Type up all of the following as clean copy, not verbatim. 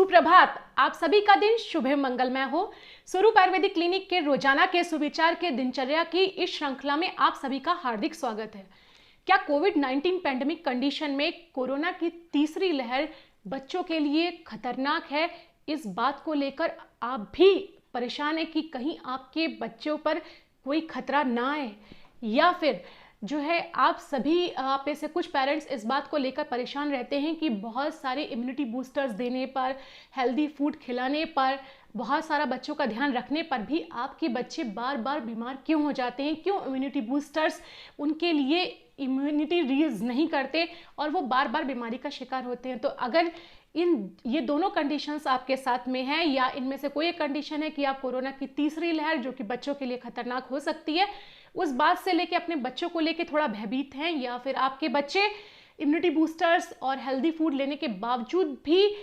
सुप्रभात। आप सभी का दिन शुभ मंगलमय हो। स्वरूप आयुर्वेदिक क्लिनिक के रोजाना के सुविचार के दिनचर्या की इस श्रृंखला में आप सभी का हार्दिक स्वागत है। क्या कोविड-19 पैंडेमिक कंडीशन में कोरोना की तीसरी लहर बच्चों के लिए खतरनाक है? इस बात को लेकर आप भी परेशान हैं कि कहीं आपके बच्चों पर कोई खतरा ना आए, या फिर जो है आप सभी आप में से कुछ पेरेंट्स इस बात को लेकर परेशान रहते हैं कि बहुत सारे इम्यूनिटी बूस्टर्स देने पर, हेल्दी फूड खिलाने पर, बहुत सारा बच्चों का ध्यान रखने पर भी आपके बच्चे बार बार बीमार क्यों हो जाते हैं? क्यों इम्यूनिटी बूस्टर्स उनके लिए इम्यूनिटी रीज नहीं करते और वो बार बार बीमारी का शिकार होते हैं? तो अगर ये दोनों कंडीशंस आपके साथ में हैं, या इनमें से कोई एक कंडीशन है कि आप कोरोना की तीसरी लहर जो कि बच्चों के लिए खतरनाक हो सकती है, उस बात से लेके अपने बच्चों को लेके थोड़ा भयभीत हैं, या फिर आपके बच्चे इम्यूनिटी बूस्टर्स और हेल्दी फूड लेने के बावजूद भी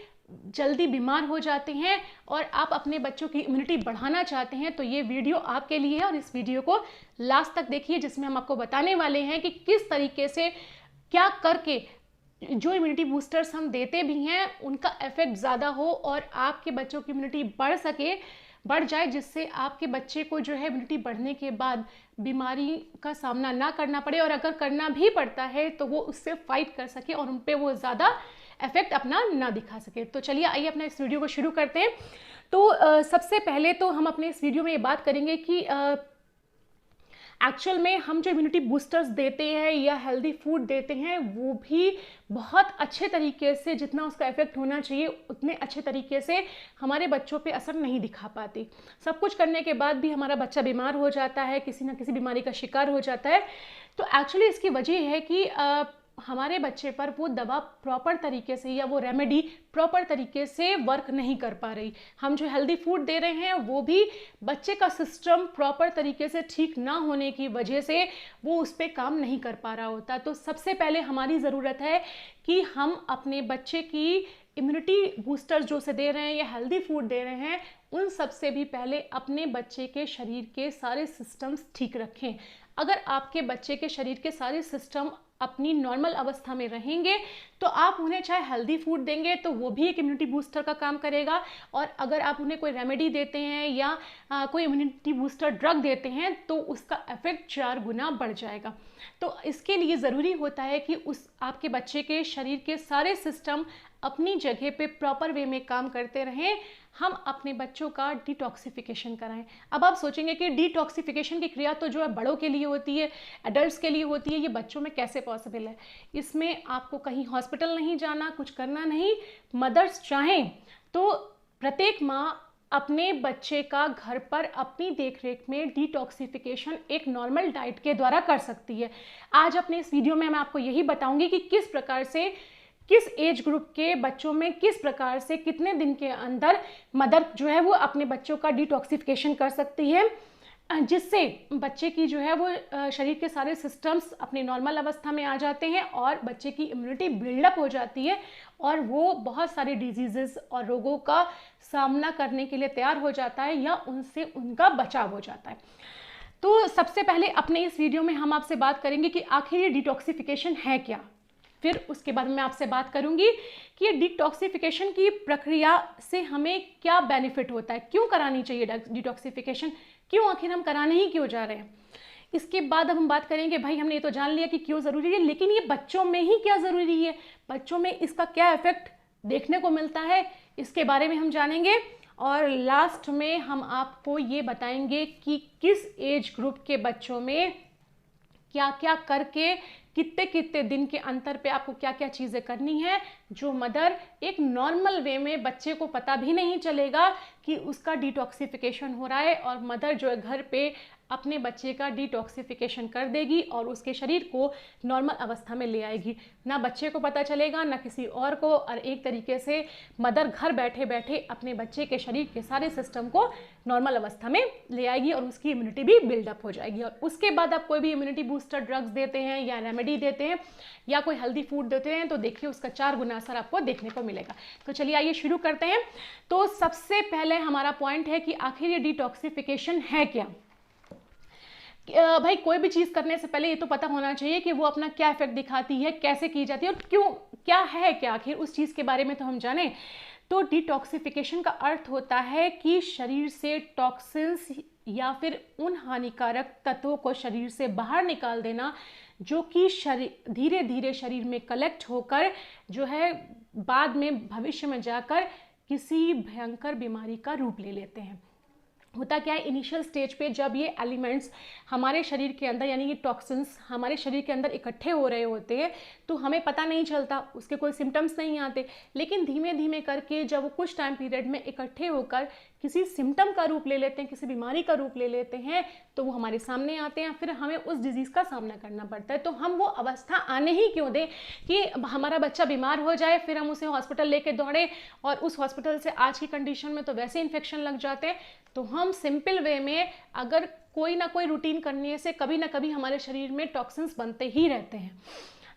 जल्दी बीमार हो जाते हैं और आप अपने बच्चों की इम्यूनिटी बढ़ाना चाहते हैं, तो ये वीडियो आपके लिए है। और इस वीडियो को लास्ट तक देखिए, जिसमें हम आपको बताने वाले हैं कि किस तरीके से क्या करके जो इम्यूनिटी बूस्टर्स हम देते भी हैं उनका इफेक्ट ज़्यादा हो और आपके बच्चों की इम्यूनिटी बढ़ जाए, जिससे आपके बच्चे को जो है इम्यूनिटी बढ़ने के बाद बीमारी का सामना ना करना पड़े, और अगर करना भी पड़ता है तो वो उससे फाइट कर सके और उन पे वो ज़्यादा इफेक्ट अपना ना दिखा सके। तो चलिए आइए अपना इस वीडियो को शुरू करते हैं। तो सबसे पहले तो हम अपने इस वीडियो में ये बात करेंगे कि एक्चुअल में हम जो इम्यूनिटी बूस्टर्स देते हैं या हेल्दी फूड देते हैं वो भी बहुत अच्छे तरीके से, जितना उसका इफेक्ट होना चाहिए उतने अच्छे तरीके से हमारे बच्चों पे असर नहीं दिखा पाती। सब कुछ करने के बाद भी हमारा बच्चा बीमार हो जाता है, किसी ना किसी बीमारी का शिकार हो जाता है। तो एक्चुअली इसकी वजह है कि हमारे बच्चे पर वो दवा प्रॉपर तरीके से या वो रेमेडी प्रॉपर तरीके से वर्क नहीं कर पा रही। हम जो हेल्दी फूड दे रहे हैं वो भी बच्चे का सिस्टम प्रॉपर तरीके से ठीक ना होने की वजह से वो उस पर काम नहीं कर पा रहा होता। तो सबसे पहले हमारी ज़रूरत है कि हम अपने बच्चे की इम्यूनिटी बूस्टर जो से दे रहे हैं या हेल्दी फूड दे रहे हैं, उन सबसे भी पहले अपने बच्चे के शरीर के सारे सिस्टम्स ठीक रखें। अगर आपके बच्चे के शरीर के सारे सिस्टम अपनी नॉर्मल अवस्था में रहेंगे तो आप उन्हें चाहे हेल्दी फूड देंगे तो वो भी एक इम्यूनिटी बूस्टर का काम करेगा, और अगर आप उन्हें कोई रेमेडी देते हैं या कोई इम्यूनिटी बूस्टर ड्रग देते हैं तो उसका इफेक्ट 4 गुना बढ़ जाएगा। तो इसके लिए ज़रूरी होता है कि आपके बच्चे के शरीर के सारे सिस्टम अपनी जगह पे प्रॉपर वे में काम करते रहें। हम अपने बच्चों का डिटॉक्सिफिकेशन कराएं। अब आप सोचेंगे कि डिटॉक्सिफिकेशन की क्रिया तो जो है बड़ों के लिए होती है, एडल्ट्स के लिए होती है, ये बच्चों में कैसे पॉसिबल है? इसमें आपको कहीं हॉस्पिटल नहीं जाना, कुछ करना नहीं। मदर्स चाहें तो प्रत्येक माँ अपने बच्चे का घर पर अपनी देखरेख में डिटॉक्सिफिकेशन एक नॉर्मल डाइट के द्वारा कर सकती है। आज अपने इस वीडियो में मैं आपको यही बताऊंगी कि किस प्रकार से, किस एज ग्रुप के बच्चों में किस प्रकार से कितने दिन के अंदर मदर जो है वो अपने बच्चों का डिटॉक्सिफिकेशन कर सकती है, जिससे बच्चे की जो है वो शरीर के सारे सिस्टम्स अपनी नॉर्मल अवस्था में आ जाते हैं और बच्चे की इम्यूनिटी बिल्डअप हो जाती है और वो बहुत सारे डिजीजेस और रोगों का सामना करने के लिए तैयार हो जाता है या उनसे उनका बचाव हो जाता है। तो सबसे पहले अपने इस वीडियो में हम आपसे बात करेंगे कि आखिर ये डिटॉक्सिफिकेशन है क्या। फिर उसके बाद मैं आपसे बात करूंगी कि ये डिटॉक्सिफिकेशन की प्रक्रिया से हमें क्या बेनिफिट होता है, क्यों करानी चाहिए डिटॉक्सिफिकेशन, क्यों आखिर हम कराने ही क्यों जा रहे हैं। इसके बाद अब हम बात करेंगे, भाई हमने ये तो जान लिया कि क्यों ज़रूरी है, लेकिन ये बच्चों में ही क्या ज़रूरी है, बच्चों में इसका क्या इफेक्ट देखने को मिलता है, इसके बारे में हम जानेंगे। और लास्ट में हम आपको ये बताएंगे कि किस एज ग्रुप के बच्चों में क्या क्या करके कितने कितने दिन के अंतर पे आपको क्या क्या चीज़ें करनी है, जो मदर एक नॉर्मल वे में बच्चे को पता भी नहीं चलेगा कि उसका डिटॉक्सिफिकेशन हो रहा है, और मदर जो है घर पे अपने बच्चे का डिटॉक्सिफिकेशन कर देगी और उसके शरीर को नॉर्मल अवस्था में ले आएगी। ना बच्चे को पता चलेगा ना किसी और को, और एक तरीके से मदर घर बैठे बैठे अपने बच्चे के शरीर के सारे सिस्टम को नॉर्मल अवस्था में ले आएगी और उसकी इम्यूनिटी भी बिल्डअप हो जाएगी। और उसके बाद आप कोई भी इम्यूनिटी बूस्टर ड्रग्स देते हैं या रेमेडी देते हैं या कोई हेल्दी फूड देते हैं तो देखिए उसका 4 गुना असर आपको देखने को मिलेगा। तो चलिए आइए शुरू करते हैं। तो सबसे पहले हमारा पॉइंट है कि आखिर ये डिटॉक्सिफिकेशन है क्या। भाई कोई भी चीज़ करने से पहले ये तो पता होना चाहिए कि वो अपना क्या इफेक्ट दिखाती है, कैसे की जाती है और क्यों, क्या है क्या आखिर उस चीज़ के बारे में तो हम जाने। तो डिटॉक्सिफिकेशन का अर्थ होता है कि शरीर से टॉक्सिन्स या फिर उन हानिकारक तत्वों को शरीर से बाहर निकाल देना जो कि शरीर धीरे धीरे शरीर में कलेक्ट होकर जो है बाद में भविष्य में जाकर किसी भयंकर बीमारी का रूप ले लेते हैं। होता क्या है, इनिशियल स्टेज पे जब ये एलिमेंट्स हमारे शरीर के अंदर यानी ये टॉक्सिन्स हमारे शरीर के अंदर इकट्ठे हो रहे होते हैं तो हमें पता नहीं चलता, उसके कोई सिम्टम्स नहीं आते, लेकिन धीमे धीमे करके जब वो कुछ टाइम पीरियड में इकट्ठे होकर किसी सिम्टम का रूप ले लेते हैं, किसी बीमारी का रूप ले लेते हैं, तो वो हमारे सामने आते हैं, फिर हमें उस डिजीज़ का सामना करना पड़ता है। तो हम वो अवस्था आने ही क्यों दें कि हमारा बच्चा बीमार हो जाए, फिर हम उसे हॉस्पिटल लेके दौड़े और उस हॉस्पिटल से आज की कंडीशन में तो वैसे इन्फेक्शन लग जाते हैं। तो हम सिंपल वे में अगर कोई ना कोई रूटीन करने से कभी ना कभी हमारे शरीर में टॉक्सिन्स बनते ही रहते हैं,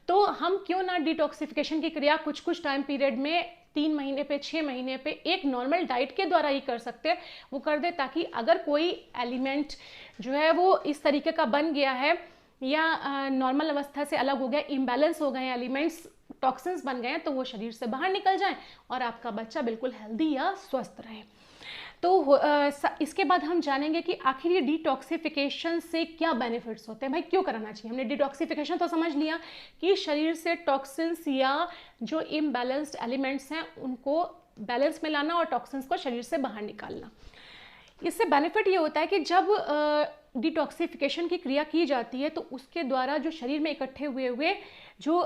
तो हम क्यों ना डिटॉक्सिफिकेशन की क्रिया कुछ कुछ टाइम पीरियड में 3 महीने पे 6 महीने पे एक नॉर्मल डाइट के द्वारा ही कर सकते हैं, वो कर दे, ताकि अगर कोई एलिमेंट जो है वो इस तरीके का बन गया है या नॉर्मल अवस्था से अलग हो गया, इम्बैलेंस हो गए हैं एलिमेंट्स, टॉक्सिन्स बन गए हैं, तो वो शरीर से बाहर निकल जाएं और आपका बच्चा बिल्कुल हेल्दी या स्वस्थ रहे। तो इसके बाद हम जानेंगे कि आखिर ये डिटॉक्सिफिकेशन से क्या बेनिफिट्स होते हैं, भाई क्यों कराना चाहिए। हमने डिटॉक्सिफिकेशन तो समझ लिया कि शरीर से टॉक्सिन्स या जो इम्बैलेंस्ड एलिमेंट्स हैं उनको बैलेंस में लाना और टॉक्सिन्स को शरीर से बाहर निकालना। इससे बेनिफिट ये होता है कि जब डिटॉक्सिफिकेशन की क्रिया की जाती है तो उसके द्वारा जो शरीर में इकट्ठे हुए जो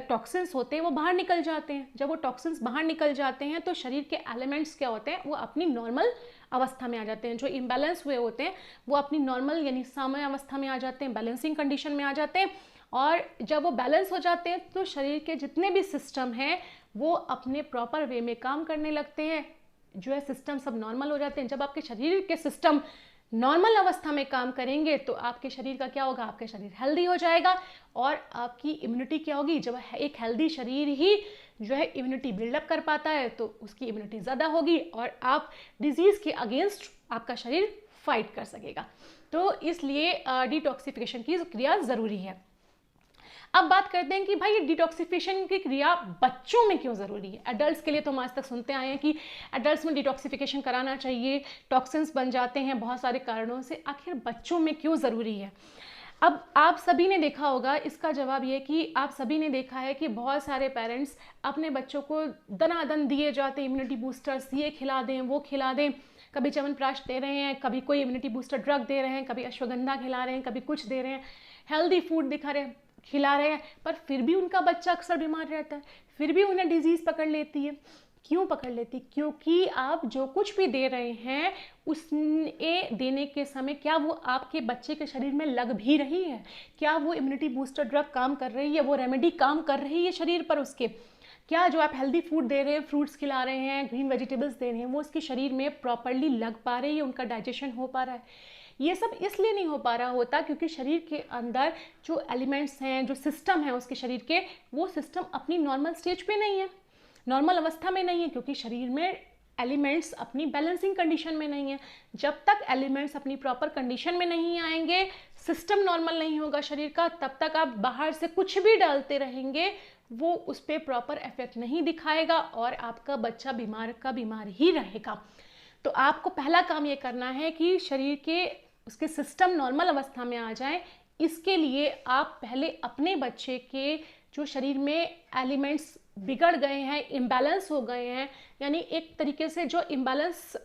टॉक्सिन्स होते हैं वो बाहर निकल जाते हैं। जब वो टॉक्सिन्स बाहर निकल जाते हैं तो शरीर के एलिमेंट्स क्या होते हैं, वो अपनी नॉर्मल अवस्था में आ जाते हैं। जो इम्बैलेंस हुए होते हैं वो अपनी नॉर्मल यानी सामान्य अवस्था में आ जाते हैं, बैलेंसिंग कंडीशन में आ जाते हैं। और जब वो बैलेंस हो जाते हैं तो शरीर के जितने भी सिस्टम हैं वो अपने प्रॉपर वे में काम करने लगते हैं, जो है सिस्टम सब नॉर्मल हो जाते हैं। जब आपके शरीर के सिस्टम नॉर्मल अवस्था में काम करेंगे तो आपके शरीर का क्या होगा, आपके शरीर हेल्दी हो जाएगा और आपकी इम्यूनिटी क्या होगी। जब एक हेल्दी शरीर ही जो है इम्यूनिटी बिल्डअप कर पाता है तो उसकी इम्यूनिटी ज़्यादा होगी और आप डिजीज़ के अगेंस्ट आपका शरीर फाइट कर सकेगा। तो इसलिए डिटॉक्सिफिकेशन की क्रिया ज़रूरी है। अब बात करते हैं कि भाई ये डिटॉक्सिफिकेशन की क्रिया बच्चों में क्यों ज़रूरी है। एडल्ट्स के लिए तो हम आज तक सुनते आए हैं कि एडल्ट्स में डिटॉक्सिफिकेशन कराना चाहिए, टॉक्सिन्स बन जाते हैं बहुत सारे कारणों से, आखिर बच्चों में क्यों ज़रूरी है। अब आप सभी ने देखा होगा, इसका जवाब ये कि आप सभी ने देखा है कि बहुत सारे पेरेंट्स अपने बच्चों को दनादन दिए जाते इम्यूनिटी बूस्टर्स, ये खिला दें वो खिला दें, कभी च्यवनप्राश दे रहे हैं, कभी कोई इम्यूनिटी बूस्टर ड्रग दे रहे हैं, कभी अश्वगंधा खिला रहे हैं, कभी कुछ दे रहे हैं, हेल्दी फूड खिला रहे हैं, पर फिर भी उनका बच्चा अक्सर बीमार रहता है, फिर भी उन्हें डिजीज़ पकड़ लेती है। क्यों पकड़ लेती? क्योंकि आप जो कुछ भी दे रहे हैं उसने देने के समय क्या वो आपके बच्चे के शरीर में लग भी रही है, क्या वो इम्यूनिटी बूस्टर ड्रग काम कर रही है, वो रेमेडी काम कर रही है शरीर पर उसके, क्या जो आप हेल्दी फूड दे रहे हैं, फ्रूट्स खिला रहे हैं, ग्रीन वेजिटेबल्स दे रहे हैं, वो उसके शरीर में प्रॉपरली लग पा रही है, उनका डाइजेशन हो पा रहा है। ये सब इसलिए नहीं हो पा रहा होता क्योंकि शरीर के अंदर जो एलिमेंट्स हैं, जो सिस्टम है उसके शरीर के, वो सिस्टम अपनी नॉर्मल स्टेज पे नहीं है, नॉर्मल अवस्था में नहीं है, क्योंकि शरीर में एलिमेंट्स अपनी बैलेंसिंग कंडीशन में नहीं है। जब तक एलिमेंट्स अपनी प्रॉपर कंडीशन में नहीं आएंगे, सिस्टम नॉर्मल नहीं होगा शरीर का, तब तक आप बाहर से कुछ भी डालते रहेंगे वो उस पर प्रॉपर इफेक्ट नहीं दिखाएगा और आपका बच्चा बीमार का बीमार ही रहेगा। तो आपको पहला काम ये करना है कि शरीर के उसके सिस्टम नॉर्मल अवस्था में आ जाए। इसके लिए आप पहले अपने बच्चे के जो शरीर में एलिमेंट्स बिगड़ गए हैं, इम्बैलेंस हो गए हैं, यानी एक तरीके से जो इम्बैलेंस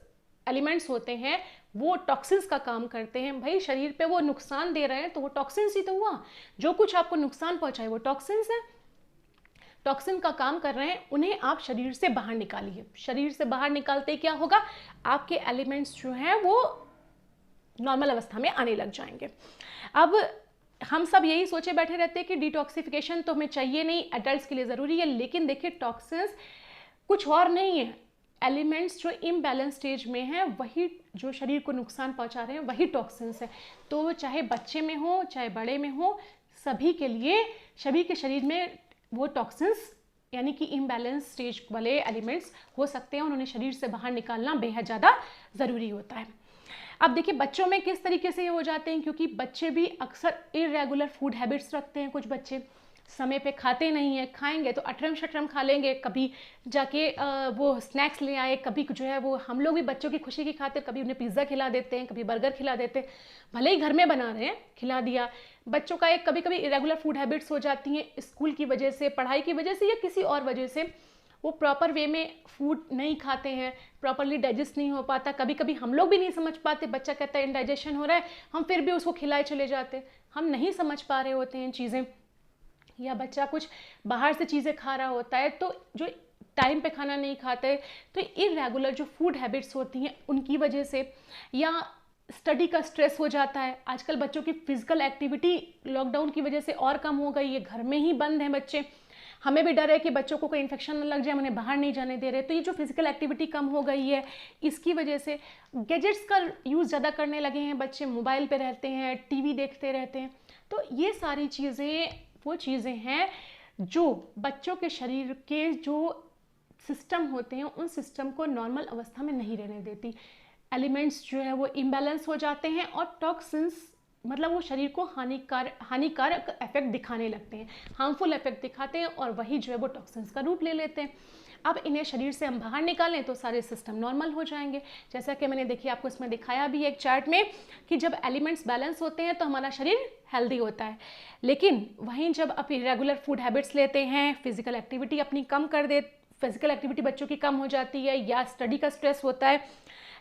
एलिमेंट्स होते हैं वो टॉक्सिन्स का काम करते हैं। भाई शरीर पे वो नुकसान दे रहे हैं तो वो टॉक्सिन्स ही तो हुआ, जो कुछ आपको नुकसान पहुंचाए वो टॉक्सिन्स है, टॉक्सिन का काम कर रहे हैं, उन्हें आप शरीर से बाहर निकालिए। शरीर से बाहर निकालते क्या होगा, आपके एलिमेंट्स जो हैं वो नॉर्मल अवस्था में आने लग जाएंगे। अब हम सब यही सोचे बैठे रहते हैं कि डिटॉक्सिफिकेशन तो हमें चाहिए नहीं, एडल्ट्स के लिए ज़रूरी है, लेकिन देखिए टॉक्सिन्स कुछ और नहीं है, एलिमेंट्स जो इम्बैलेंस स्टेज में हैं वही जो शरीर को नुकसान पहुंचा रहे हैं वही टॉक्सिन्स है। तो चाहे बच्चे में हो चाहे बड़े में हो, सभी के लिए, सभी के शरीर में वो टॉक्सिन्स यानी कि इम्बैलेंस स्टेज वाले एलिमेंट्स हो सकते हैं, उन्हें शरीर से बाहर निकालना बेहद ज़्यादा ज़रूरी होता है। अब देखिए बच्चों में किस तरीके से ये हो जाते हैं, क्योंकि बच्चे भी अक्सर इरेगुलर फूड हैबिट्स रखते हैं। कुछ बच्चे समय पे खाते नहीं है, खाएंगे तो अटरम शटरम खा लेंगे, कभी जाके वो स्नैक्स ले आए, कभी जो है वो हम लोग भी बच्चों की खुशी की खातिर कभी उन्हें पिज़्ज़ा खिला देते हैं, कभी बर्गर खिला देते हैं, भले ही घर में बना रहे हैं, खिला दिया। बच्चों का एक कभी कभी इरेगुलर फूड हैबिट्स हो जाती हैं स्कूल की वजह से, पढ़ाई की वजह से या किसी और वजह से, वो प्रॉपर वे में फूड नहीं खाते हैं, प्रॉपरली डाइजेस्ट नहीं हो पाता। कभी कभी हम लोग भी नहीं समझ पाते, बच्चा कहता है इंडाइजेशन हो रहा है, हम फिर भी उसको खिलाए चले जाते, हम नहीं समझ पा रहे होते हैं चीज़ें, या बच्चा कुछ बाहर से चीज़ें खा रहा होता है तो जो टाइम पे खाना नहीं खाते, तो इरेगुलर जो फूड हैबिट्स होती हैं उनकी वजह से, या स्टडी का स्ट्रेस हो जाता है। आजकल बच्चों की फिजिकल एक्टिविटी लॉकडाउन की वजह से और कम हो गई है, घर में ही बंद हैं बच्चे, हमें भी डर है कि बच्चों को कोई इन्फेक्शन न लग जाए, उन्हें बाहर नहीं जाने दे रहे, तो ये जो फिजिकल एक्टिविटी कम हो गई है इसकी वजह से गैजेट्स का यूज़ ज़्यादा करने लगे हैं बच्चे, मोबाइल पे रहते हैं, टीवी देखते रहते हैं। तो ये सारी चीज़ें वो चीज़ें हैं जो बच्चों के शरीर के जो सिस्टम होते हैं उन सिस्टम को नॉर्मल अवस्था में नहीं रहने देती। एलिमेंट्स जो है वो इम्बैलेंस हो जाते हैं और टॉक्सिन्स मतलब वो शरीर को हानिकारक इफेक्ट दिखाने लगते हैं, हार्मफुल इफेक्ट दिखाते हैं, और वही जो है वो टॉक्सिन्स का रूप ले लेते हैं। अब इन्हें शरीर से हम बाहर निकालें तो सारे सिस्टम नॉर्मल हो जाएंगे। जैसा कि मैंने देखिए आपको इसमें दिखाया भी है एक चार्ट में कि जब एलिमेंट्स बैलेंस होते हैं तो हमारा शरीर हेल्दी होता है, लेकिन वहीं जब आप इरेगुलर फूड हैबिट्स लेते हैं, फिजिकल एक्टिविटी अपनी कम कर दे, फिजिकल एक्टिविटी बच्चों की कम हो जाती है, या स्टडी का स्ट्रेस होता है,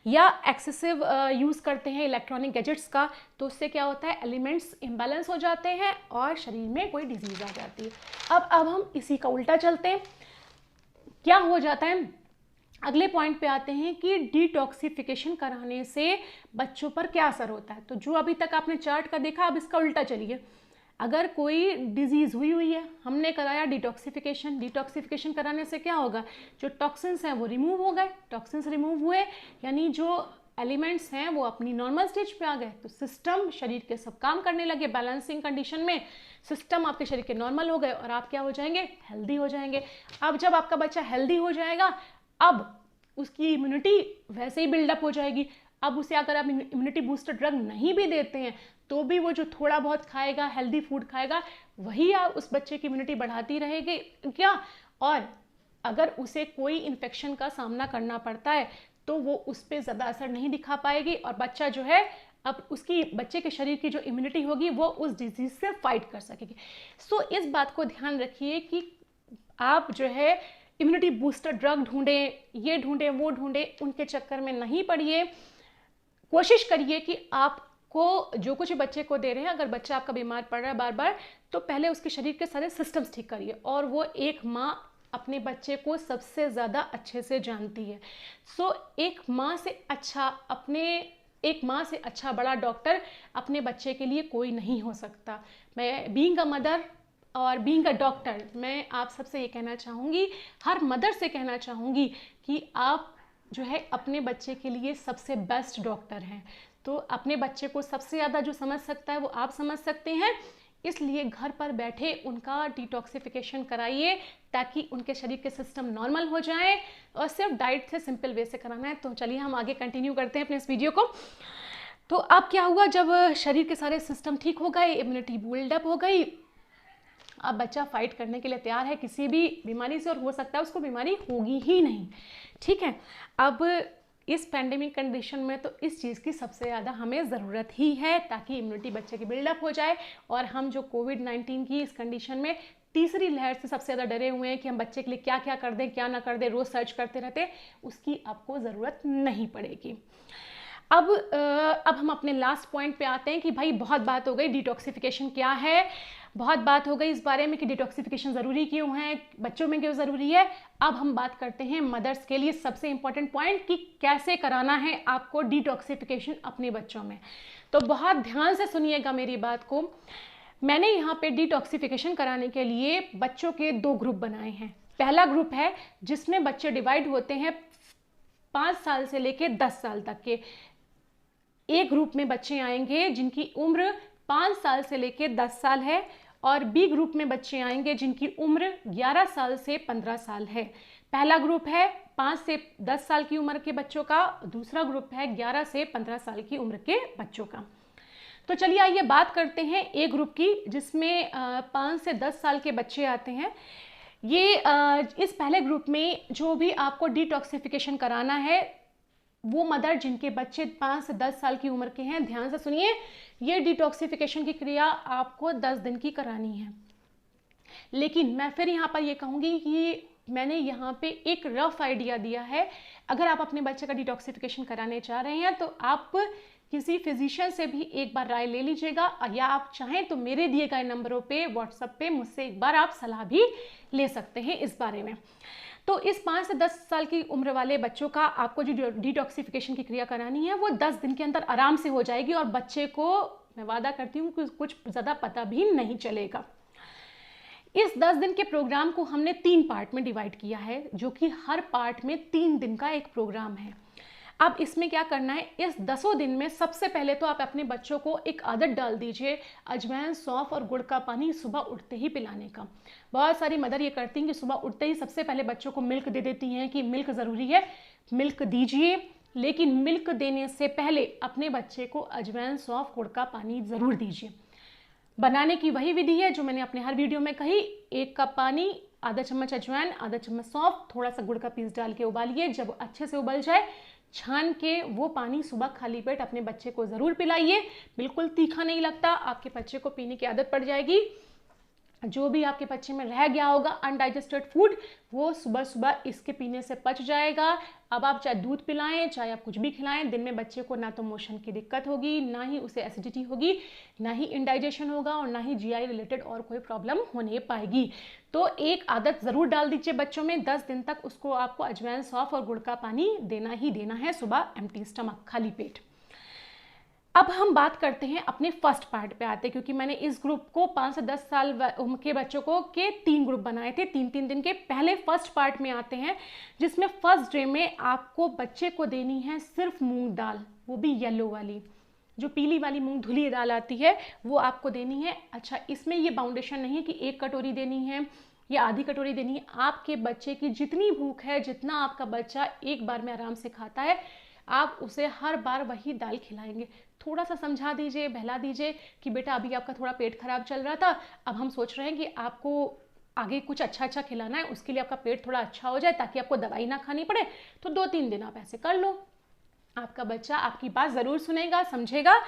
या एक्सेसिव यूज़ करते हैं इलेक्ट्रॉनिक गैजेट्स का, तो उससे क्या होता है, एलिमेंट्स इम्बैलेंस हो जाते हैं और शरीर में कोई डिजीज़ आ जाती है। अब हम इसी का उल्टा चलते हैं, क्या हो जाता है, अगले पॉइंट पे आते हैं कि डिटॉक्सिफिकेशन कराने से बच्चों पर क्या असर होता है। तो जो अभी तक आपने चार्ट का देखा, अब इसका उल्टा चलिए। अगर कोई डिजीज़ हुई है, हमने कराया डिटॉक्सिफिकेशन, डिटॉक्सिफिकेशन कराने से क्या होगा, जो टॉक्सिन्स हैं वो रिमूव हो गए, टॉक्सिन्स रिमूव हुए यानी जो एलिमेंट्स हैं वो अपनी नॉर्मल स्टेज पे आ गए, तो सिस्टम शरीर के सब काम करने लगे, बैलेंसिंग कंडीशन में सिस्टम आपके शरीर के नॉर्मल हो गए और आप क्या हो जाएंगे, हेल्दी हो जाएंगे। अब जब आपका बच्चा हेल्दी हो जाएगा, अब उसकी इम्यूनिटी वैसे ही बिल्डअप हो जाएगी। अब उसे अगर आप इम्यूनिटी बूस्टर ड्रग नहीं भी देते हैं तो भी वो जो थोड़ा बहुत खाएगा, हेल्दी फूड खाएगा, वही आप उस बच्चे की इम्यूनिटी बढ़ाती रहेगी क्या। और अगर उसे कोई इन्फेक्शन का सामना करना पड़ता है तो वो उस पर ज़्यादा असर नहीं दिखा पाएगी और बच्चा जो है अब उसकी बच्चे के शरीर की जो इम्यूनिटी होगी वो उस डिजीज़ से फाइट कर सकेगी। सो इस बात को ध्यान रखिए कि आप जो है इम्यूनिटी बूस्टर ड्रग ढूंढें, ये ढूंढें, वो ढूंढें, उनके चक्कर में नहीं पड़िए। कोशिश करिए कि आपको जो कुछ बच्चे को दे रहे हैं, अगर बच्चा आपका बीमार पड़ रहा है बार बार, तो पहले उसके शरीर के सारे सिस्टम्स ठीक करिए, और वो एक माँ अपने बच्चे को सबसे ज़्यादा अच्छे से जानती है। सो एक माँ से अच्छा बड़ा डॉक्टर अपने बच्चे के लिए कोई नहीं हो सकता। मैं बीइंग अ मदर और बीइंग अ डॉक्टर, मैं आप सबसे ये कहना चाहूँगी, हर मदर से कहना चाहूँगी कि आप जो है अपने बच्चे के लिए सबसे बेस्ट डॉक्टर हैं। तो अपने बच्चे को सबसे ज़्यादा जो समझ सकता है वो आप समझ सकते हैं, इसलिए घर पर बैठे उनका डिटॉक्सिफिकेशन कराइए ताकि उनके शरीर के सिस्टम नॉर्मल हो जाएं, और सिर्फ डाइट से सिंपल वे से कराना है। तो चलिए हम आगे कंटिन्यू करते हैं अपने इस वीडियो को। तो अब क्या हुआ, जब शरीर के सारे सिस्टम ठीक हो गए, इम्यूनिटी बिल्डअप हो गई, अब बच्चा फाइट करने के लिए तैयार है किसी भी बीमारी से, और हो सकता है उसको बीमारी होगी ही नहीं। ठीक है, अब इस पैंडेमिक कंडीशन में तो इस चीज़ की सबसे ज़्यादा हमें ज़रूरत ही है ताकि इम्यूनिटी बच्चे की बिल्डअप हो जाए। और हम जो कोविड-19 की इस कंडीशन में तीसरी लहर से सबसे ज़्यादा डरे हुए हैं कि हम बच्चे के लिए क्या क्या कर दें, क्या ना कर दें, रोज़ सर्च करते रहते, उसकी आपको ज़रूरत नहीं पड़ेगी। अब हम अपने लास्ट पॉइंट पे आते हैं कि भाई बहुत बात हो गई डिटॉक्सिफिकेशन क्या है, बहुत बात हो गई इस बारे में कि डिटॉक्सिफिकेशन ज़रूरी क्यों है, बच्चों में क्यों ज़रूरी है। अब हम बात करते हैं मदर्स के लिए सबसे इम्पॉर्टेंट पॉइंट कि कैसे कराना है आपको डिटॉक्सिफिकेशन अपने बच्चों में। तो बहुत ध्यान से सुनिएगा मेरी बात को। मैंने यहाँ पे डिटॉक्सिफिकेशन कराने के लिए बच्चों के 2 ग्रुप बनाए हैं। पहला ग्रुप है जिसमें बच्चे डिवाइड होते हैं 5 साल से लेके 10 साल तक के। एक ग्रुप में बच्चे आएंगे जिनकी उम्र 5 साल से लेके 10 साल है, और बी ग्रुप में बच्चे आएंगे जिनकी उम्र 11 साल से 15 साल है। पहला ग्रुप है 5 से 10 साल की उम्र के बच्चों का, दूसरा ग्रुप है 11 से 15 साल की उम्र के बच्चों का। तो चलिए आइए बात करते हैं ए ग्रुप की, जिसमें 5 से 10 साल के बच्चे आते हैं। ये इस पहले ग्रुप में जो भी आपको डिटॉक्सिफिकेशन कराना है, वो मदर जिनके बच्चे 5 से 10 साल की उम्र के हैं, ध्यान से सुनिए, ये डिटॉक्सिफिकेशन की क्रिया आपको 10 दिन की करानी है। लेकिन मैं फिर यहाँ पर ये कहूँगी कि मैंने यहाँ पे एक रफ आइडिया दिया है। अगर आप अपने बच्चे का डिटॉक्सिफिकेशन कराने चाह रहे हैं तो आप किसी फिजिशियन से भी एक बार राय ले लीजिएगा, या आप चाहें तो मेरे दिए गए नंबरों पे व्हाट्सएप पे मुझसे एक बार आप सलाह भी ले सकते हैं इस बारे में। तो इस 5 से 10 साल की उम्र वाले बच्चों का आपको जो डिटॉक्सिफिकेशन की क्रिया करानी है वो 10 दिन के अंदर आराम से हो जाएगी, और बच्चे को मैं वादा करती हूँ कि कुछ ज़्यादा पता भी नहीं चलेगा। इस 10 दिन के प्रोग्राम को हमने 3 पार्ट में डिवाइड किया है, जो कि हर पार्ट में 3 दिन का एक प्रोग्राम है। अब इसमें क्या करना है, इस 10 दिन में सबसे पहले तो आप अपने बच्चों को एक आदत डाल दीजिए अजवाइन, सौंफ और गुड़ का पानी सुबह उठते ही पिलाने का। बहुत सारी मदर ये करती हैं कि सुबह उठते ही सबसे पहले बच्चों को मिल्क दे देती हैं कि मिल्क ज़रूरी है, मिल्क दीजिए, लेकिन मिल्क देने से पहले अपने बच्चे को अजवाइन, सौंफ, गुड़ का पानी ज़रूर दीजिए। बनाने की वही विधि है जो मैंने अपने हर वीडियो में कही। 1 कप पानी, आधा चम्मच अजवाइन, आधा चम्मच सौंफ, थोड़ा सा गुड़ का पीस डाल के उबालिए। जब अच्छे से उबल जाए, छान के वो पानी सुबह खाली पेट अपने बच्चे को ज़रूर पिलाइए। बिल्कुल तीखा नहीं लगता, आपके बच्चे को पीने की आदत पड़ जाएगी। जो भी आपके बच्चे में रह गया होगा अनडाइजेस्टेड फूड, वो सुबह सुबह इसके पीने से पच जाएगा। अब आप चाहे दूध पिलाएं, चाहे आप कुछ भी खिलाएं, दिन में बच्चे को ना तो मोशन की दिक्कत होगी, ना ही उसे एसिडिटी होगी, ना ही इंडाइजेशन होगा, और ना ही जीआई रिलेटेड और कोई प्रॉब्लम होने पाएगी। तो एक आदत ज़रूर डाल दीजिए बच्चों में, 10 दिन तक उसको आपको अजवाइन, सौंफ और गुड़ का पानी देना ही देना है सुबह, एम्प्टी स्टमक, खाली पेट। अब हम बात करते हैं अपने फर्स्ट पार्ट पे आते हैं, क्योंकि मैंने इस ग्रुप को 5 से 10 साल उम्र के बच्चों को के 3 ग्रुप बनाए थे, 3-3 दिन के। पहले फर्स्ट पार्ट में आते हैं, जिसमें फर्स्ट डे में आपको बच्चे को देनी है सिर्फ मूंग दाल, वो भी येलो वाली, जो पीली वाली मूंग धुली दाल आती है वो आपको देनी है। अच्छा, इसमें ये बाउंडेशन नहीं है कि 1 कटोरी देनी है या आधी कटोरी देनी है। आपके बच्चे की जितनी भूख है, जितना आपका बच्चा एक बार में आराम से खाता है, आप उसे हर बार वही दाल खिलाएंगे। थोड़ा सा समझा दीजिए, बहला दीजिए कि बेटा अभी आपका थोड़ा पेट खराब चल रहा था, अब हम सोच रहे हैं कि आपको आगे कुछ अच्छा अच्छा खिलाना है, उसके लिए आपका पेट थोड़ा अच्छा हो जाए ताकि आपको दवाई ना खानी पड़े, तो 2-3 दिन आप ऐसे कर लो। आपका बच्चा आपकी बात ज़रूर सुनेगा, समझेगा।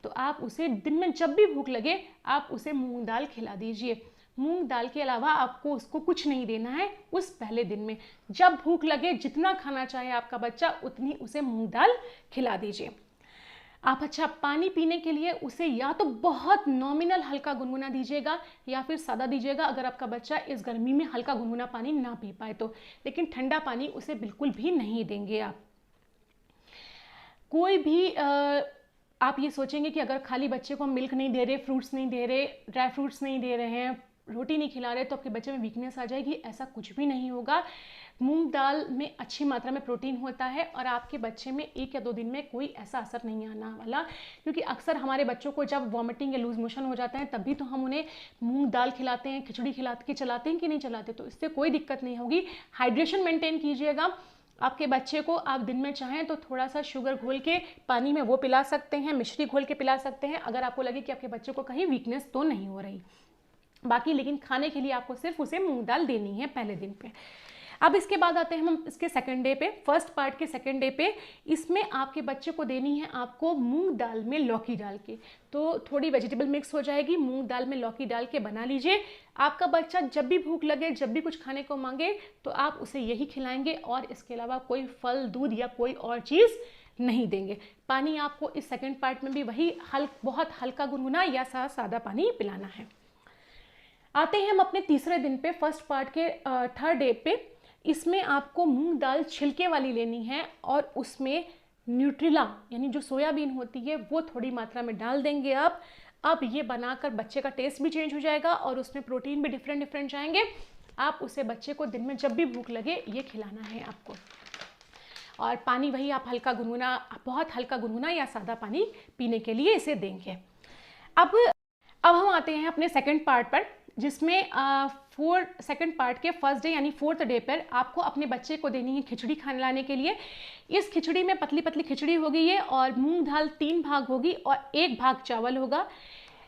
तो आप उसे दिन में जब भी भूख लगे आप उसे मूंग दाल खिला दीजिए। मूंग दाल के अलावा आपको उसको कुछ नहीं देना है उस पहले दिन में। जब भूख लगे, जितना खाना चाहे आपका बच्चा, उतनी उसे मूंग दाल खिला दीजिए आप। अच्छा, पानी पीने के लिए उसे या तो बहुत नॉमिनल हल्का गुनगुना दीजिएगा या फिर सादा दीजिएगा, अगर आपका बच्चा इस गर्मी में हल्का गुनगुना पानी ना पी पाए तो। लेकिन ठंडा पानी उसे बिल्कुल भी नहीं देंगे आप। कोई भी आप ये सोचेंगे कि अगर खाली बच्चे को हम मिल्क नहीं दे रहे, फ्रूट्स नहीं दे रहे, ड्राई फ्रूट्स नहीं दे रहे हैं, रोटी नहीं खिला रहे, तो आपके बच्चे में वीकनेस आ जाएगी, ऐसा कुछ भी नहीं होगा। मूंग दाल में अच्छी मात्रा में प्रोटीन होता है और आपके बच्चे में 1 या 2 दिन में कोई ऐसा असर नहीं आना वाला। क्योंकि अक्सर हमारे बच्चों को जब वॉमिटिंग या लूज मोशन हो जाता है तभी तो हम उन्हें मूंग दाल खिलाते हैं, खिचड़ी खिला के चलाते हैं कि नहीं चलाते, तो इससे कोई दिक्कत नहीं होगी। हाइड्रेशन मेंटेन कीजिएगा। आपके बच्चे को आप दिन में चाहें तो थोड़ा सा शुगर घोल के पानी में वो पिला सकते हैं, मिश्री घोल के पिला सकते हैं, अगर आपको लगे कि आपके बच्चे को कहीं वीकनेस तो नहीं हो रही। बाकी लेकिन खाने के लिए आपको सिर्फ उसे मूंग दाल देनी है पहले दिन पे। अब इसके बाद आते हैं हम इसके सेकंड डे पे, फर्स्ट पार्ट के सेकंड डे पे। इसमें आपके बच्चे को देनी है आपको मूंग दाल में लौकी डाल के। तो थोड़ी वेजिटेबल मिक्स हो जाएगी, मूंग दाल में लौकी डाल के बना लीजिए। आपका बच्चा जब भी भूख लगे, जब भी कुछ खाने को मांगे, तो आप उसे यही खिलाएंगे और इसके अलावा कोई फल, दूध या कोई और चीज़ नहीं देंगे। पानी आपको इस सेकंड पार्ट में भी वही बहुत हल्का गुनगुना या सादा पानी पिलाना है। आते हैं हम अपने तीसरे दिन पे, फर्स्ट पार्ट के थर्ड डे पे। इसमें आपको मूंग दाल छिलके वाली लेनी है और उसमें न्यूट्रिला यानी जो सोयाबीन होती है वो थोड़ी मात्रा में डाल देंगे आप। अब ये बनाकर बच्चे का टेस्ट भी चेंज हो जाएगा और उसमें प्रोटीन भी डिफरेंट जाएंगे। आप उसे बच्चे को दिन में जब भी भूख लगे ये खिलाना है आपको। और पानी वही आप हल्का गुनगुना, बहुत हल्का गुनगुना या सादा पानी पीने के लिए इसे देंगे। अब हम आते हैं अपने सेकंड पार्ट पर, जिसमें सेकंड पार्ट के फर्स्ट डे यानी 4th डे पर आपको अपने बच्चे को देनी है खिचड़ी खाने लाने के लिए। इस खिचड़ी में पतली पतली खिचड़ी होगी ये, और मूंग दाल 3 भाग होगी और 1 भाग चावल होगा।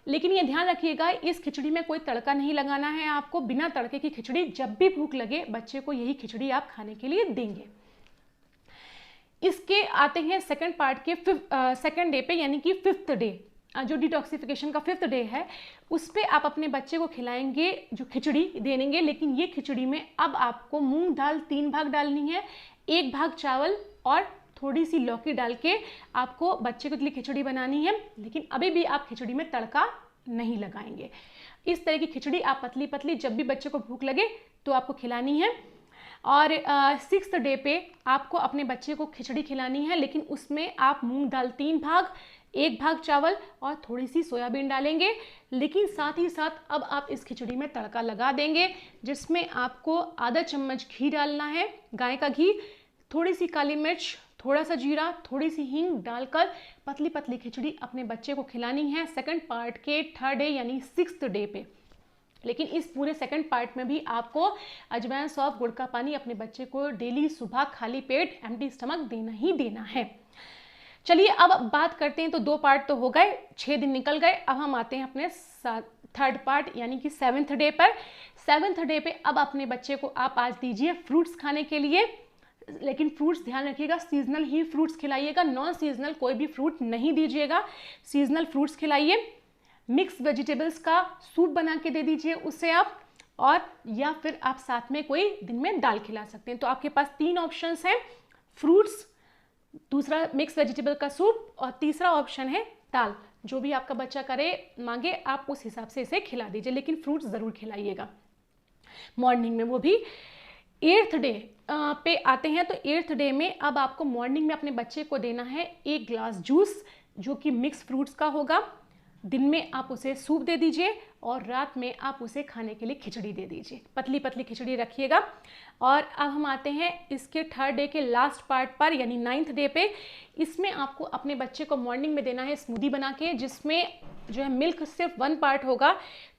लेकिन ये ध्यान रखिएगा, इस खिचड़ी में कोई तड़का नहीं लगाना है आपको। बिना तड़के की खिचड़ी, जब भी भूख लगे बच्चे को यही खिचड़ी आप खाने के लिए देंगे। इसके आते हैं सेकंड पार्ट के सेकंड डे पे, यानी कि 5th डे, जो डिटॉक्सिफिकेशन का 5th डे है, उस पे आप अपने बच्चे को खिलाएंगे जो खिचड़ी देंगे। लेकिन ये खिचड़ी में अब आपको मूंग दाल 3 भाग डालनी है, 1 भाग चावल और थोड़ी सी लौकी डाल के आपको बच्चे के लिए खिचड़ी बनानी है। लेकिन अभी भी आप खिचड़ी में तड़का नहीं लगाएंगे। इस तरह की खिचड़ी आप पतली पतली जब भी बच्चे को भूख लगे तो आपको खिलानी है। और 6th डे पे आपको अपने बच्चे को खिचड़ी खिलानी है, लेकिन उसमें आप मूंग दाल 3 भाग, 1 भाग चावल और थोड़ी सी सोयाबीन डालेंगे। लेकिन साथ ही साथ अब आप इस खिचड़ी में तड़का लगा देंगे, जिसमें आपको आधा चम्मच घी डालना है, गाय का घी, थोड़ी सी काली मिर्च, थोड़ा सा जीरा, थोड़ी सी हींग डालकर पतली पतली खिचड़ी अपने बच्चे को खिलानी है सेकंड पार्ट के 3rd डे यानी 6th डे पे। लेकिन इस पूरे सेकंड पार्ट में भी आपको अजवाइन, सौंफ, गुड़ का पानी अपने बच्चे को डेली सुबह खाली पेट एम्प्टी स्टमक देना ही देना है। चलिए अब बात करते हैं, तो 2 पार्ट तो हो गए, 6 दिन निकल गए। अब हम आते हैं अपने 3rd पार्ट यानी कि 7th डे पर। 7th डे पे अब अपने बच्चे को आप आज दीजिए फ्रूट्स खाने के लिए। लेकिन फ्रूट्स ध्यान रखिएगा, सीजनल ही फ्रूट्स खिलाइएगा, नॉन सीजनल कोई भी फ्रूट नहीं दीजिएगा, सीजनल फ्रूट्स खिलाइए। मिक्स वेजिटेबल्स का सूप बना के दे दीजिए उससे आप, और या फिर आप साथ में कोई दिन में दाल खिला सकते हैं। तो आपके पास 3 ऑप्शंस हैं, फ्रूट्स, दूसरा मिक्स वेजिटेबल का सूप और तीसरा ऑप्शन है दाल। जो भी आपका बच्चा करे मांगे आप उस हिसाब से इसे खिला दीजिए, लेकिन फ्रूट्स ज़रूर खिलाइएगा मॉर्निंग में, वो भी। 8th डे पे आते हैं, तो 8th डे में अब आपको मॉर्निंग में अपने बच्चे को देना है 1 ग्लास जूस, जो कि मिक्स फ्रूट्स का होगा। दिन में आप उसे सूप दे दीजिए और रात में आप उसे खाने के लिए खिचड़ी दे दीजिए, पतली पतली खिचड़ी रखिएगा। और अब हम आते हैं इसके 3rd डे के लास्ट पार्ट पर यानी 9th डे पे। इसमें आपको अपने बच्चे को मॉर्निंग में देना है स्मूदी बना के, जिसमें जो है मिल्क सिर्फ 1 पार्ट होगा,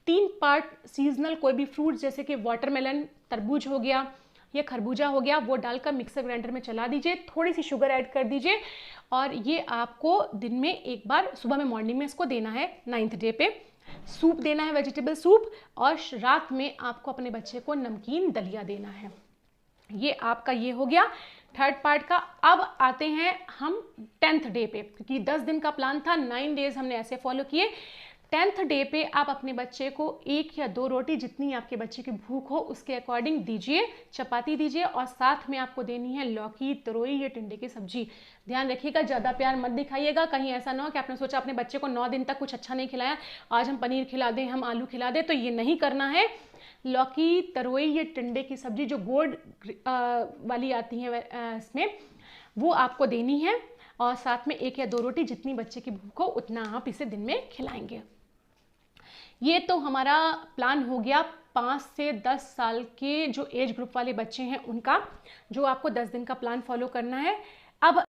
3 पार्ट सीजनल कोई भी फ्रूट जैसे कि वाटरमेलन, तरबूज हो गया या खरबूजा हो गया, वो डालकर मिक्सर ग्राइंडर में चला दीजिए, थोड़ी सी शुगर ऐड कर दीजिए, और ये आपको दिन में एक बार सुबह में मॉर्निंग में इसको देना है 9th डे पे। सूप देना है, वेजिटेबल सूप, और रात में आपको अपने बच्चे को नमकीन दलिया देना है। ये आपका ये हो गया 3rd पार्ट का। अब आते हैं हम 10th डे पे, क्योंकि 10 दिन का प्लान था, 9 डेज हमने ऐसे फॉलो किए। 10th डे पे आप अपने बच्चे को 1 या 2 रोटी, जितनी आपके बच्चे की भूख हो उसके अकॉर्डिंग दीजिए, चपाती दीजिए, और साथ में आपको देनी है लौकी, तरोई या टिंडे की सब्जी। ध्यान रखिएगा, ज़्यादा प्यार मत दिखाइएगा, कहीं ऐसा ना हो कि आपने सोचा अपने बच्चे को 9 दिन तक कुछ अच्छा नहीं खिलाया, आज हम पनीर खिला दें, हम आलू खिला दें, तो ये नहीं करना है। लौकी, तरोई या टिंडे की सब्जी जो गोड वाली आती है इसमें, वो आपको देनी है, और साथ में 1 या 2 रोटी, जितनी बच्चे की भूख हो उतना आप इसे दिन में खिलाएंगे। ये तो हमारा प्लान हो गया 5 से 10 साल के जो एज ग्रुप वाले बच्चे हैं उनका, जो आपको 10 दिन का प्लान फॉलो करना है। अब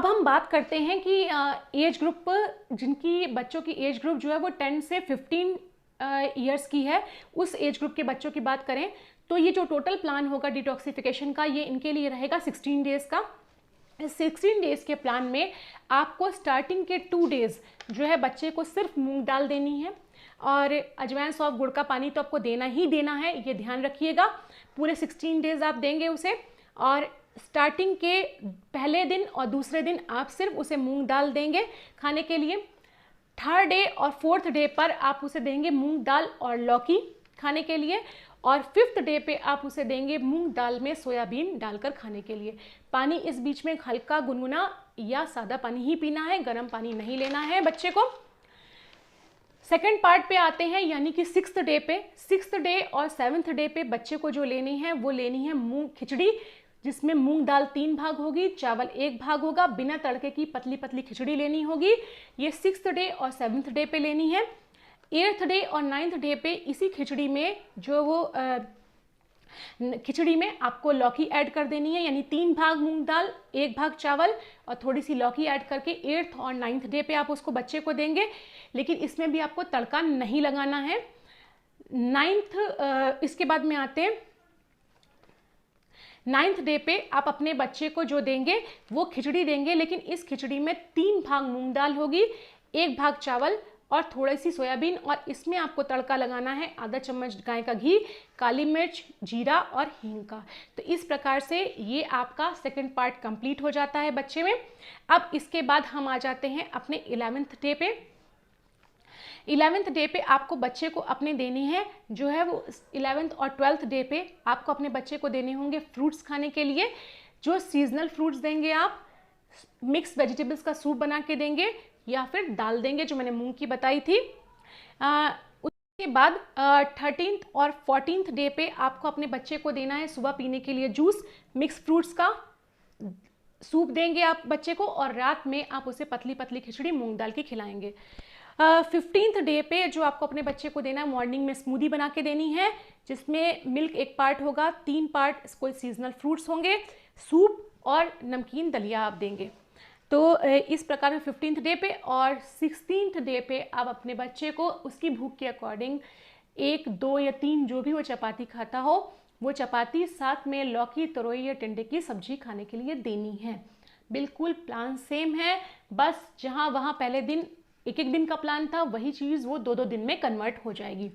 हम बात करते हैं कि एज ग्रुप, जिनकी बच्चों की एज ग्रुप जो है वो 10 से 15 ईयर्स की है, उस एज ग्रुप के बच्चों की बात करें तो ये जो टोटल प्लान होगा डिटॉक्सिफिकेशन का, ये इनके लिए रहेगा 16 डेज का। इस 16 डेज के प्लान में आपको स्टार्टिंग के 2 डेज जो है बच्चे को सिर्फ मूंग दाल देनी है, और अजवाइन, सौंफ, गुड़ का पानी तो आपको देना ही देना है, ये ध्यान रखिएगा। पूरे 16 डेज आप देंगे उसे, और स्टार्टिंग के पहले दिन और दूसरे दिन आप सिर्फ उसे मूंग दाल देंगे खाने के लिए। 3rd डे और 4th डे पर आप उसे देंगे मूंग दाल और लौकी खाने के लिए, और 5th डे पे आप उसे देंगे मूंग दाल में सोयाबीन डालकर खाने के लिए। पानी इस बीच में हल्का गुनगुना या सादा पानी ही पीना है, गर्म पानी नहीं लेना है बच्चे को। सेकेंड पार्ट पे आते हैं, यानी कि 6th डे पे। 6th डे और 7th डे पे बच्चे को जो लेनी है वो लेनी है मूंग खिचड़ी, जिसमें मूंग दाल 3 भाग होगी, चावल 1 भाग होगा, बिना तड़के की पतली पतली खिचड़ी लेनी होगी। ये 6th डे और 7th डे पे लेनी है। 8th डे और 9th डे पे इसी खिचड़ी में जो वो खिचड़ी में आपको लौकी ऐड कर देनी है, यानी 3 भाग मूंग दाल, 1 भाग चावल और थोड़ी सी लौकी ऐड करके 8th और 9th डे पे आप उसको बच्चे को देंगे। लेकिन इसमें भी आपको तड़का नहीं लगाना है। इसके बाद में आते हैं 9th डे पे आप अपने बच्चे को जो देंगे वो खिचड़ी देंगे, लेकिन इस खिचड़ी में 3 भाग मूंग दाल होगी, 1 भाग चावल और थोड़ी सी सोयाबीन, और इसमें आपको तड़का लगाना है आधा चम्मच गाय का घी, काली मिर्च, जीरा और हींग का। तो इस प्रकार से ये आपका सेकंड पार्ट कंप्लीट हो जाता है बच्चे में। अब इसके बाद हम आ जाते हैं अपने 11th डे पे। 11th डे पे आपको बच्चे को अपने देनी है जो है वो 11th और 12th डे पे आपको अपने बच्चे को देने होंगे फ्रूट्स खाने के लिए। जो सीजनल फ्रूट्स देंगे आप, मिक्स वेजिटेबल्स का सूप बना के देंगे या फिर दाल देंगे जो मैंने मूंग की बताई थी। उसके बाद 13th और 14th डे पे आपको अपने बच्चे को देना है सुबह पीने के लिए जूस, मिक्स फ्रूट्स का सूप देंगे आप बच्चे को, और रात में आप उसे पतली पतली खिचड़ी मूंग दाल की खिलाएंगे। 15th डे पे जो आपको अपने बच्चे को देना है, मॉर्निंग में स्मूदी बना के देनी है जिसमें मिल्क 1 पार्ट होगा, 3 पार्ट कोई सीजनल फ्रूट्स होंगे, सूप और नमकीन दलिया आप देंगे। तो इस प्रकार में 15th डे पे और 16th डे पे आप अपने बच्चे को उसकी भूख के अकॉर्डिंग 1, 2 या 3 जो भी वो चपाती खाता हो वो चपाती साथ में लौकी, तरोई या टिंडे की सब्जी खाने के लिए देनी है। बिल्कुल प्लान सेम है, बस जहाँ वहाँ पहले दिन 1-1 दिन का प्लान था वही चीज़ वो 2-2 दिन में कन्वर्ट हो जाएगी।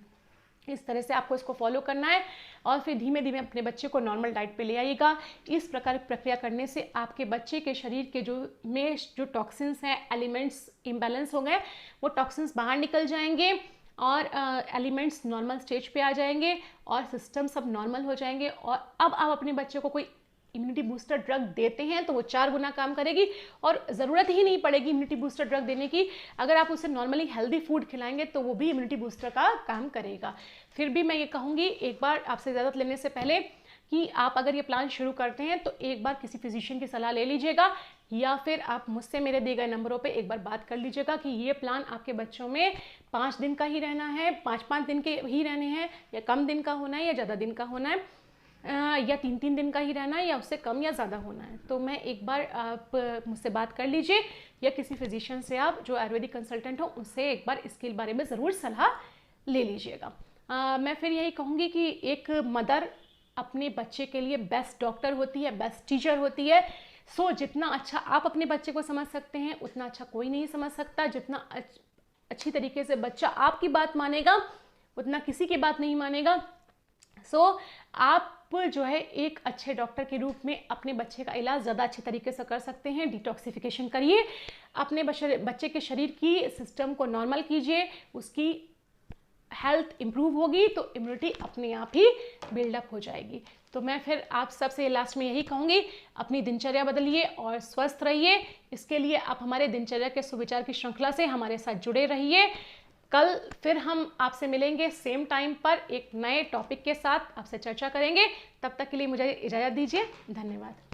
इस तरह से आपको इसको फॉलो करना है और फिर धीमे धीमे अपने बच्चे को नॉर्मल डाइट पे ले आइएगा। इस प्रकार प्रक्रिया करने से आपके बच्चे के शरीर के जो टॉक्सिन्स हैं, एलिमेंट्स इम्बैलेंस हो गए, वो टॉक्सिन्स बाहर निकल जाएंगे और एलिमेंट्स नॉर्मल स्टेज पे आ जाएंगे और सिस्टम सब नॉर्मल हो जाएंगे। और अब आप अपने बच्चे को कोई इम्यूनिटी बूस्टर ड्रग देते हैं तो वो 4 गुना काम करेगी और ज़रूरत ही नहीं पड़ेगी इम्यूनिटी बूस्टर ड्रग देने की। अगर आप उसे नॉर्मली हेल्दी फूड खिलाएंगे तो वो भी इम्यूनिटी बूस्टर का काम करेगा। फिर भी मैं ये कहूँगी एक बार आपसे इजाज़त लेने से पहले कि आप अगर ये प्लान शुरू करते हैं तो एक बार किसी फिजिशियन की सलाह ले लीजिएगा या फिर आप मुझसे मेरे दिए गए नंबरों पे एक बार बात कर लीजिएगा कि ये प्लान आपके बच्चों में 5 दिन का ही रहना है, 5-5 दिन के ही रहने हैं, या कम दिन का होना है या ज़्यादा दिन का होना है, या 3-3 दिन का ही रहना है या उससे कम या ज़्यादा होना है। तो मैं एक बार आप मुझसे बात कर लीजिए या किसी फिजिशियन से आप जो आयुर्वेदिक कंसल्टेंट हो उससे एक बार इसके बारे में ज़रूर सलाह ले लीजिएगा। मैं फिर यही कहूँगी कि एक मदर अपने बच्चे के लिए बेस्ट डॉक्टर होती है, बेस्ट टीचर होती है। सो जितना अच्छा आप अपने बच्चे को समझ सकते हैं उतना अच्छा कोई नहीं समझ सकता। जितना अच्छी तरीके से बच्चा आपकी बात मानेगा उतना किसी की बात नहीं मानेगा। सो आप जो है एक अच्छे डॉक्टर के रूप में अपने बच्चे का इलाज ज़्यादा अच्छे तरीके से कर सकते हैं। डिटॉक्सिफिकेशन करिए, अपने बच्चे के शरीर की सिस्टम को नॉर्मल कीजिए, उसकी हेल्थ इंप्रूव होगी तो इम्यूनिटी अपने आप ही बिल्डअप हो जाएगी। तो मैं फिर आप सबसे लास्ट में यही कहूँगी, अपनी दिनचर्या बदलिए और स्वस्थ रहिए। इसके लिए आप हमारे दिनचर्या के सुविचार की श्रृंखला से हमारे साथ जुड़े रहिए। कल फिर हम आपसे मिलेंगे सेम टाइम पर एक नए टॉपिक के साथ आपसे चर्चा करेंगे। तब तक के लिए मुझे इजाज़त दीजिए। धन्यवाद।